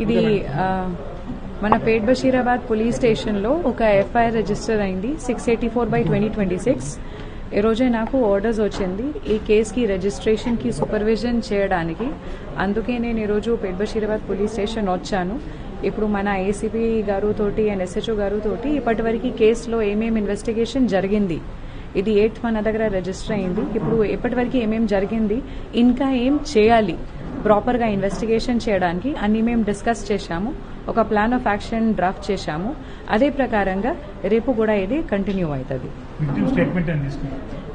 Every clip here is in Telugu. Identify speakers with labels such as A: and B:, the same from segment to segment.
A: ఇది మన పేట్ బషీరాబాద్ పోలీస్ స్టేషన్లో ఒక ఎఫ్ఐఆర్ రిజిస్టర్ అయింది 684/2026. ఈ రోజే నాకు ఆర్డర్స్ వచ్చింది ఈ కేసుకి రిజిస్ట్రేషన్కి సూపర్విజన్ చేయడానికి. అందుకే నేను ఈరోజు పేట్ బషీరాబాద్ పోలీస్ స్టేషన్ వచ్చాను. ఇప్పుడు మన ఏసీపీ గారుతోటి అండ్ ఎస్హెచ్ఓ గారుతోటి ఇప్పటివరకు కేసులో ఏమేమి ఇన్వెస్టిగేషన్ జరిగింది, ఇది 8th మన దగ్గర రిజిస్టర్ అయింది. ఇప్పుడు ఇప్పటివరకు ఏమేమి జరిగింది, ఇంకా ఏం చేయాలి ప్రాపర్గా ఇన్వెస్టిగేషన్ చేయడానికి అన్ని మేము డిస్కస్ చేశాము. ఒక ప్లాన్ ఆఫ్ యాక్షన్ డ్రాఫ్ట్ చేశాము. అదే ప్రకారంగా రేపు కూడా ఇది కంటిన్యూ అవుతుంది.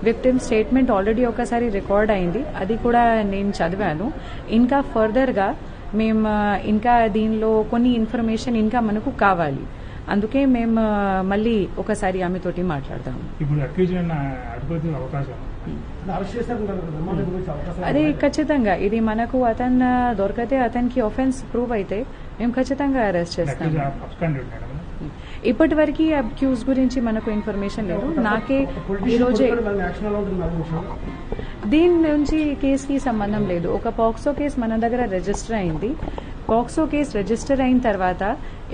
A: విక్టిమ్ స్టేట్మెంట్ ఆల్రెడీ ఒకసారి రికార్డ్ అయింది, అది కూడా నేను చదివాను. ఇంకా ఫర్దర్గా మేము ఇంకా దీనిలో కొన్ని ఇన్ఫర్మేషన్ ఇంకా మనకు కావాలి. అందుకే మేము మళ్ళీ ఒకసారి ఆమెతోటి మాట్లాడదాం. అదే ఖచ్చితంగా ఇది మనకు అతను దొరికితే అతనికి ఆఫెన్స్ ప్రూవ్ అయితే మేము ఖచ్చితంగా అరెస్ట్ చేస్తాం. ఇప్పటివరకు అక్యూజ్ గురించి మనకు ఇన్ఫర్మేషన్ లేదు. నాకే ఈరోజే దీని నుంచి కేసుకి సంబంధం లేదు. ఒక పాక్సో కేసు మన దగ్గర రిజిస్టర్ అయింది. పాక్సో కేసు రిజిస్టర్ అయిన తర్వాత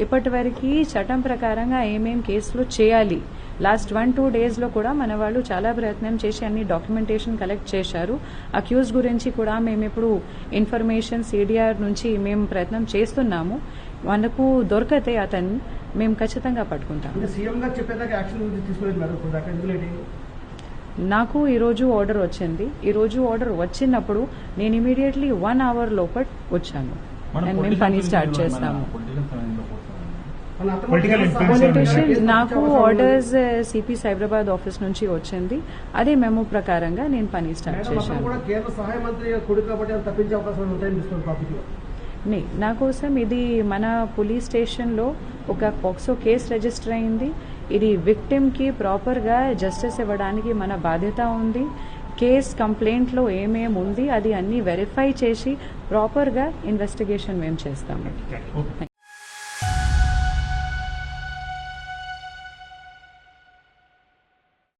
A: ఇప్పటివరకు చట్టం ప్రకారంగా ఏమేం కేసులు చేయాలి, లాస్ట్ 1-2 డేస్లో కూడా మన వాళ్ళు చాలా ప్రయత్నం చేసి అన్ని డాక్యుమెంటేషన్ కలెక్ట్ చేశారు. అక్యూజ్ గురించి కూడా మేము ఇప్పుడు ఇన్ఫర్మేషన్ సిడిఆర్ నుంచి మేము ప్రయత్నం చేస్తున్నాము. మనకు దొరికితే అతన్ని మేము ఖచ్చితంగా పట్టుకుంటాం. నాకు ఈరోజు ఆర్డర్ వచ్చింది. ఈరోజు ఆర్డర్ వచ్చినప్పుడు నేను ఇమీడియట్లీ 1 hour లోపల వచ్చాను అండ్ మేము పని స్టార్ట్ చేస్తాము. పొలిటీషియన్ నాకు ఆర్డర్స్ సిపి సైబరాబాద్ ఆఫీస్ నుంచి వచ్చింది. అదే మెమో ప్రకారంగా నేను పని స్టార్ట్ చేశాను. నా కోసం ఇది మన పోలీస్ స్టేషన్లో ఒక పాక్సో కేసు రిజిస్టర్ అయింది. ఇది విక్టిమ్కి ప్రాపర్గా జస్టిస్ ఇవ్వడానికి మన బాధ్యత ఉంది. కేస్ కంప్లైంట్లో ఏమేమి ఉంది అది అన్ని వెరిఫై చేసి ప్రాపర్గా ఇన్వెస్టిగేషన్ మేము చేస్తాము.